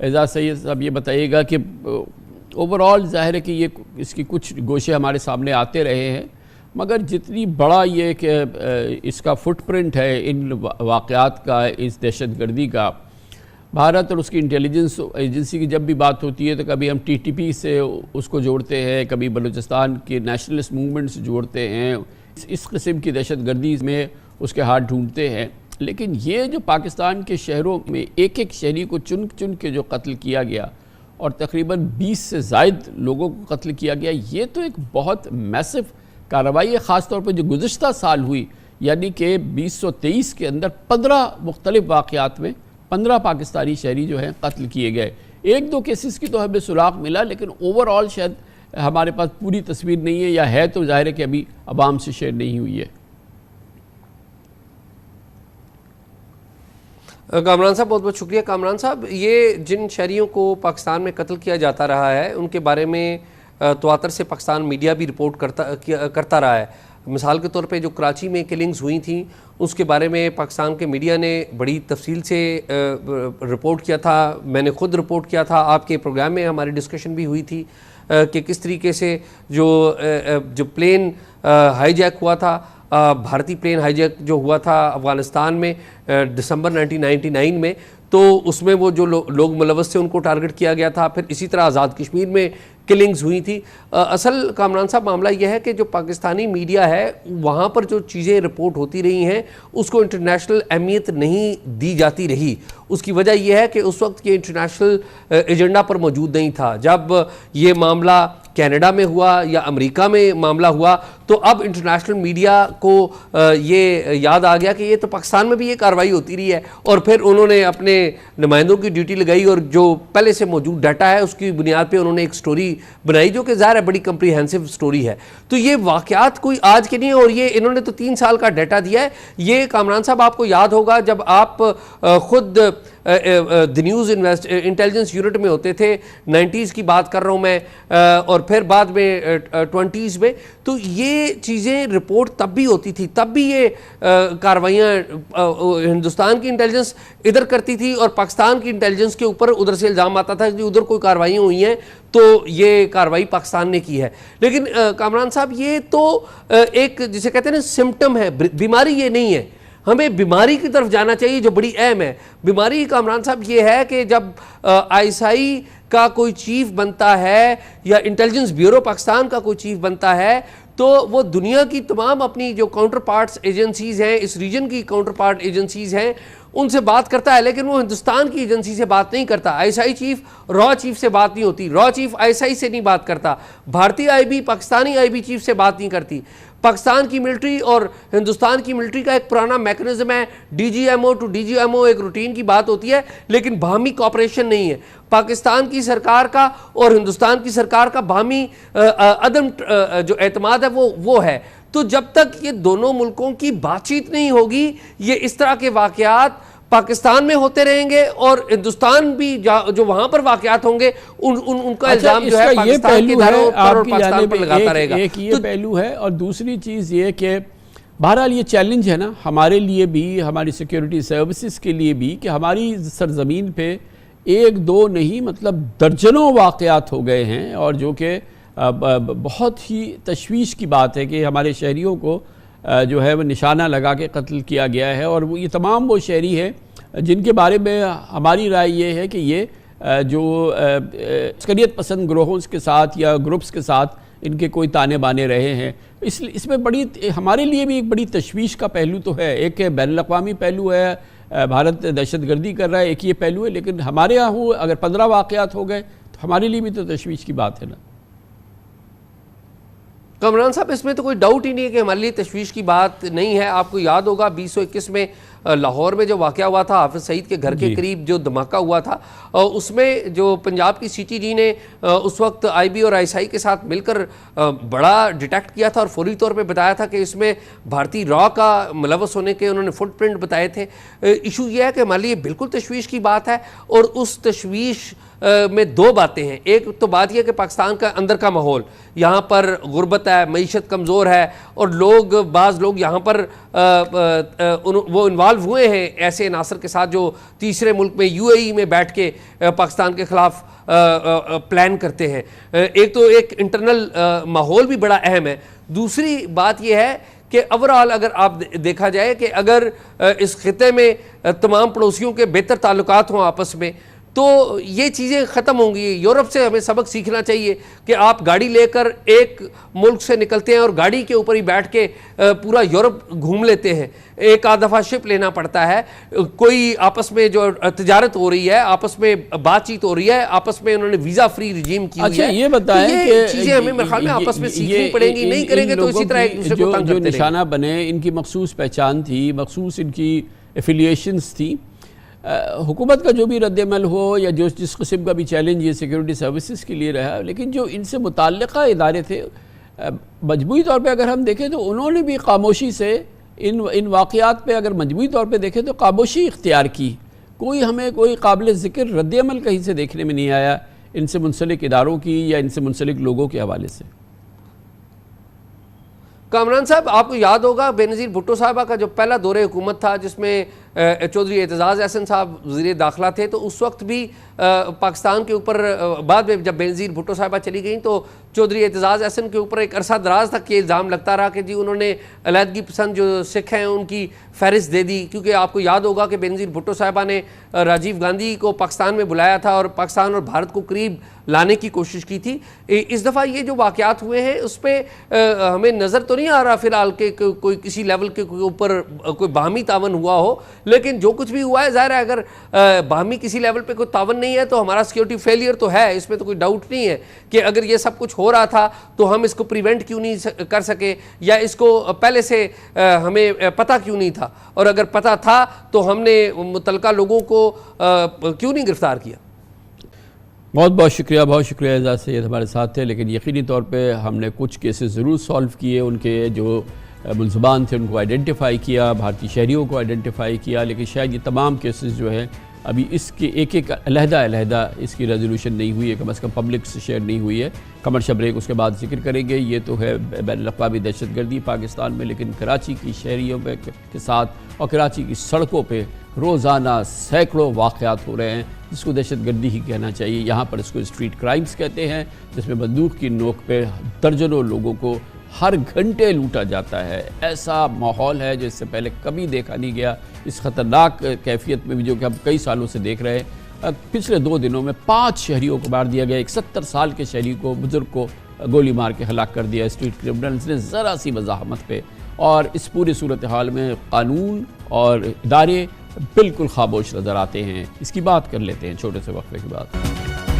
एजाज सैयद साहब ये बताइएगा कि ओवरऑल ज़ाहिर है कि ये इसकी कुछ गोशे हमारे सामने आते रहे हैं, मगर जितनी बड़ा ये कि इसका फुटप्रिंट है इन वाक़यात का, इस दहशतगर्दी का, भारत और उसकी इंटेलिजेंस एजेंसी की जब भी बात होती है तो कभी हम TTP से उसको जोड़ते हैं, कभी बलूचिस्तान के नेशनलिस्ट मूवमेंट से जोड़ते हैं, इस किस्म की दहशतगर्दी में उसके हाथ ढूंढते हैं। लेकिन ये जो पाकिस्तान के शहरों में एक एक शहरी को चुन चुन के जो कत्ल किया गया और तकरीबन 20 से ज़ायद लोगों को कत्ल किया गया, ये तो एक बहुत मैसिव कार्रवाई है। ख़ास तौर पर जो गुज़श्ता साल हुई, यानी कि 2023 के अंदर 15 मुख्तलिफ वाक़यात में 15 पाकिस्तानी शहरी जो हैं कत्ल किए गए। एक दो केसेस की तो हमें सुराग मिला, लेकिन ओवरऑल शायद हमारे पास पूरी तस्वीर नहीं है, या है तो ज़ाहिर है कि अभी अवाम से शेयर नहीं हुई है। कामरान साहब बहुत बहुत शुक्रिया। कामरान साहब, ये जिन शहरियों को पाकिस्तान में कत्ल किया जाता रहा है उनके बारे में तवातर से पाकिस्तान मीडिया भी रिपोर्ट करता रहा है। मिसाल के तौर पे जो कराची में किलिंग्स हुई थी उसके बारे में पाकिस्तान के मीडिया ने बड़ी तफसील से रिपोर्ट किया था, मैंने ख़ुद रिपोर्ट किया था, आपके प्रोग्राम में हमारी डिस्कशन भी हुई थी कि किस तरीके से जो प्लेन हाईजैक हुआ था, भारतीय प्लेन हाईजैक जो हुआ था अफ़गानिस्तान में दिसंबर 1999 में, तो उसमें वो जो लोग मुलव्वस थे उनको टारगेट किया गया था। फिर इसी तरह आज़ाद कश्मीर में किलिंग्स हुई थी। असल कामरान साहब मामला यह है कि जो पाकिस्तानी मीडिया है वहाँ पर जो चीज़ें रिपोर्ट होती रही हैं उसको इंटरनेशनल अहमियत नहीं दी जाती रही। उसकी वजह यह है कि उस वक्त ये इंटरनेशनल एजेंडा पर मौजूद नहीं था। जब ये मामला कनाडा में हुआ या अमेरिका में मामला हुआ तो अब इंटरनेशनल मीडिया को ये याद आ गया कि ये तो पाकिस्तान में भी ये कार्रवाई होती रही है, और फिर उन्होंने अपने नुमाइंदों की ड्यूटी लगाई और जो पहले से मौजूद डाटा है उसकी बुनियाद पे उन्होंने एक स्टोरी बनाई जो कि ज़ाहिर है बड़ी कम्प्रीहेंसिव स्टोरी है। तो ये वाक़यात कोई आज के नहीं है, और ये इन्होंने तो 3 साल का डाटा दिया है। ये कामरान साहब आपको याद होगा जब आप खुद द न्यूज़ इंटेलिजेंस यूनिट में होते थे, 90s की बात कर रहा हूँ मैं, और फिर बाद में 20s में, तो ये चीज़ें रिपोर्ट तब भी होती थी, तब भी ये कार्रवाइयाँ हिंदुस्तान की इंटेलिजेंस इधर करती थी और पाकिस्तान की इंटेलिजेंस के ऊपर उधर से इल्ज़ाम आता था कि उधर कोई कार्रवाइयाँ हुई हैं तो ये कार्रवाई पाकिस्तान ने की है। लेकिन कामरान साहब ये तो एक जिसे कहते हैं ना सिम्टम है, बीमारी ये नहीं है। हमें बीमारी की तरफ जाना चाहिए जो बड़ी अहम है। बीमारी कामरान साहब ये है कि जब ISI का कोई चीफ बनता है या इंटेलिजेंस ब्यूरो पाकिस्तान का कोई चीफ बनता है तो वो दुनिया की तमाम अपनी जो काउंटर पार्ट्स एजेंसीज़ हैं, इस रीजन की काउंटर पार्ट एजेंसीज़ हैं, उनसे बात करता है, लेकिन वो हिंदुस्तान की एजेंसी से बात नहीं करता। ISI चीफ रॉ चीफ से बात नहीं होती, रॉ चीफ ISI से नहीं बात करता, भारतीय IB पाकिस्तानी IB चीफ से बात नहीं करती। पाकिस्तान की मिलिट्री और हिंदुस्तान की मिलिट्री का एक पुराना मैकेनिज्म है, DGMO टू DGMO एक रूटीन की बात होती है, लेकिन बाहमी कॉपरेशन नहीं है। पाकिस्तान की सरकार का और हिंदुस्तान की सरकार का बाहमी अदम जो एतमाद है वो है। तो जब तक ये दोनों मुल्कों की बातचीत नहीं होगी, ये इस तरह के वाक़यात पाकिस्तान में होते रहेंगे और हिंदुस्तान भी जो वहां पर वाक़यात होंगे उनका इल्जाम जो है पाकिस्तान के इदारों पर और पाकिस्तान पर लगाता रहेगा। एक ये पहलू है, और दूसरी चीज़ ये कि बहरहाल ये चैलेंज है ना हमारे लिए भी, हमारी सिक्योरिटी सर्विसेज के लिए भी, कि हमारी सरजमीन पे 1-2 नहीं मतलब दर्जनों वाक़यात हो गए हैं, और जो कि बहुत ही तशवीश की बात है कि हमारे शहरियों को जो है वो निशाना लगा के कत्ल किया गया है। और वो ये तमाम वो शहरी हैं जिनके बारे में हमारी राय ये है कि ये जो अस्करियत पसंद ग्रोहों के साथ या ग्रुप्स के साथ इनके कोई ताने बाने रहे हैं। इसमें बड़ी हमारे लिए भी एक बड़ी तशवीश का पहलू तो है। एक बैनुल-अक़वामी पहलू है, भारत दहशतगर्दी कर रहा है, एक ये पहलू है, लेकिन हमारे यहाँ हो अगर 15 वाक़यात हो गए तो हमारे लिए भी तो तशवीश की बात है ना। कमरान साहब, इसमें तो कोई डाउट ही नहीं है कि हमारे लिए तशवीश की बात नहीं है। आपको याद होगा 2021 में लाहौर में जो वाक़या हुआ था, हाफिज़ सईद के घर के करीब जो धमाका हुआ था, उसमें जो पंजाब की CTG ने उस वक्त IB और ISI के साथ मिलकर बड़ा डिटेक्ट किया था और फौरी तौर पे बताया था कि इसमें भारतीय रॉ का मुलव्वस होने के उन्होंने फुटप्रिंट बताए थे। इशू ये है कि हमारे लिए बिल्कुल तशवीश की बात है, और उस तशवीश में दो बातें हैं। एक तो बात यह कि पाकिस्तान का अंदर का माहौल, यहाँ पर गुर्बत है, मईशत कमज़ोर है और बाज़ लोग यहाँ पर वो इन्वॉल्व हुए हैं ऐसे नासर के साथ जो तीसरे मुल्क में UAE में बैठ के पाकिस्तान के ख़िलाफ़ प्लान करते हैं। एक तो एक इंटरनल माहौल भी बड़ा अहम है। दूसरी बात यह है कि ओवरऑल अगर आप देखा जाए कि अगर इस खिते में तमाम पड़ोसियों के बेहतर ताल्लुकात हों आपस में, तो ये चीज़ें ख़त्म होंगी। यूरोप से हमें सबक सीखना चाहिए कि आप गाड़ी लेकर एक मुल्क से निकलते हैं और गाड़ी के ऊपर ही बैठ के पूरा यूरोप घूम लेते हैं। एक आध दफ़ा शिप लेना पड़ता है, कोई आपस में जो तजारत हो रही है, आपस में बातचीत हो रही है, आपस में उन्होंने वीज़ा फ्री रिजीम की हुई है। ये बताएं कि चीज़ें हमें मेरे ख्याल में आपस में सीखनी पड़ेंगी, नहीं करेंगे तो इसी तरह एक दूसरे को तंग जो करते निशाना बने, इनकी मखसूस पहचान थी, मखसूस इनकी एफिलिएशंस थी। हुकूमत का जो भी रद्दमल हो या जो जिस किस्म का भी चैलेंज ये सिक्योरिटी सर्विसेज के लिए रहा, लेकिन जो इनसे मुताल्लिक़ा इदारे थे मजमूई तौर पे अगर हम देखें तो उन्होंने भी खामोशी से इन वाक़यात पे अगर मजमूई तौर पे देखें तो खामोशी इख्तियार की। हमें कोई काबिल ज़िक्र रद्दमल कहीं से देखने में नहीं आया इनसे मुंसलिक इदारों की या इनसे मुंसलिक लोगों के हवाले से। कामरान साहब, आपको याद होगा बेनज़ीर भुट्टो साहबा का जो पहला दौरे हुकूमत था जिसमें चौधरी एतजाज़ अहसन साहब वज़ीर दाखिला थे, तो उस वक्त भी पाकिस्तान के ऊपर बाद में जब बेनज़ीर भुट्टो साहबा चली गई तो चौधरी एतजाज़ अहसन के ऊपर एक अरसा दराज तक ये इल्ज़ाम लगता रहा कि जी उन्होंने अलहदगी पसंद जो सिख हैं उनकी फहरिस्त दे दी। क्योंकि आपको याद होगा कि बेनज़ीर भुट्टो साहबा ने राजीव गांधी को पाकिस्तान में बुलाया था और पाकिस्तान और भारत को करीब लाने की कोशिश की थी। इस दफ़ा ये जो वाक़यात हुए हैं उस पर हमें नज़र तो नहीं आ रहा फ़िलहाल के कोई किसी लेवल के ऊपर कोई बाहमी तावन हुआ हो, लेकिन जो कुछ भी हुआ है ज़ाहिर है अगर बाहमी किसी लेवल पे कोई तावन नहीं है तो हमारा सिक्योरिटी फेलियर तो है, इसमें तो कोई डाउट नहीं है कि अगर ये सब कुछ हो रहा था तो हम इसको प्रिवेंट क्यों नहीं कर सके या इसको पहले से हमें पता क्यों नहीं था, और अगर पता था तो हमने मुतलका लोगों को क्यों नहीं गिरफ्तार किया। बहुत बहुत शुक्रिया एजाज़ सैयद हमारे साथ थे। लेकिन यकीनी तौर पे हमने कुछ केसेस ज़रूर सॉल्व किए, उनके जो मुल्ज़मान थे उनको आइडेंटिफाई किया, भारतीय शहरियों को आइडेंटिफाई किया, लेकिन शायद ये तमाम केसेस जो है अभी इसके एक एक अलहदा इसकी रेजोल्यूशन नहीं हुई है, कम अज़ कम पब्लिक से शेयर नहीं हुई है। कमर्शियल ब्रेक उसके बाद जिक्र करेंगे। ये तो है बैनुल-अक़वामी दहशतगर्दी पाकिस्तान में, लेकिन कराची की शहरियों के साथ और कराची की सड़कों पर रोज़ाना सैकड़ों वाक़यात हो रहे हैं जिसको दहशतगर्दी ही कहना चाहिए। यहाँ पर इसको स्ट्रीट क्राइम्स कहते हैं, जिसमें बंदूक की नोक पे दर्जनों लोगों को हर घंटे लूटा जाता है। ऐसा माहौल है जो इससे पहले कभी देखा नहीं गया। इस ख़तरनाक कैफियत में भी जो कि हम कई सालों से देख रहे हैं, पिछले 2 दिनों में 5 शहरियों को मार दिया गया। एक 70 साल के शहरी को, बुजुर्ग को गोली मार के हलाक कर दिया स्ट्रीट क्रिमिनल्स ने ज़रा सी वजाहमत पे। और इस पूरी सूरत हाल में कानून और इदारे बिल्कुल खामोश नज़र आते हैं। इसकी बात कर लेते हैं छोटे से वक्फे के बाद।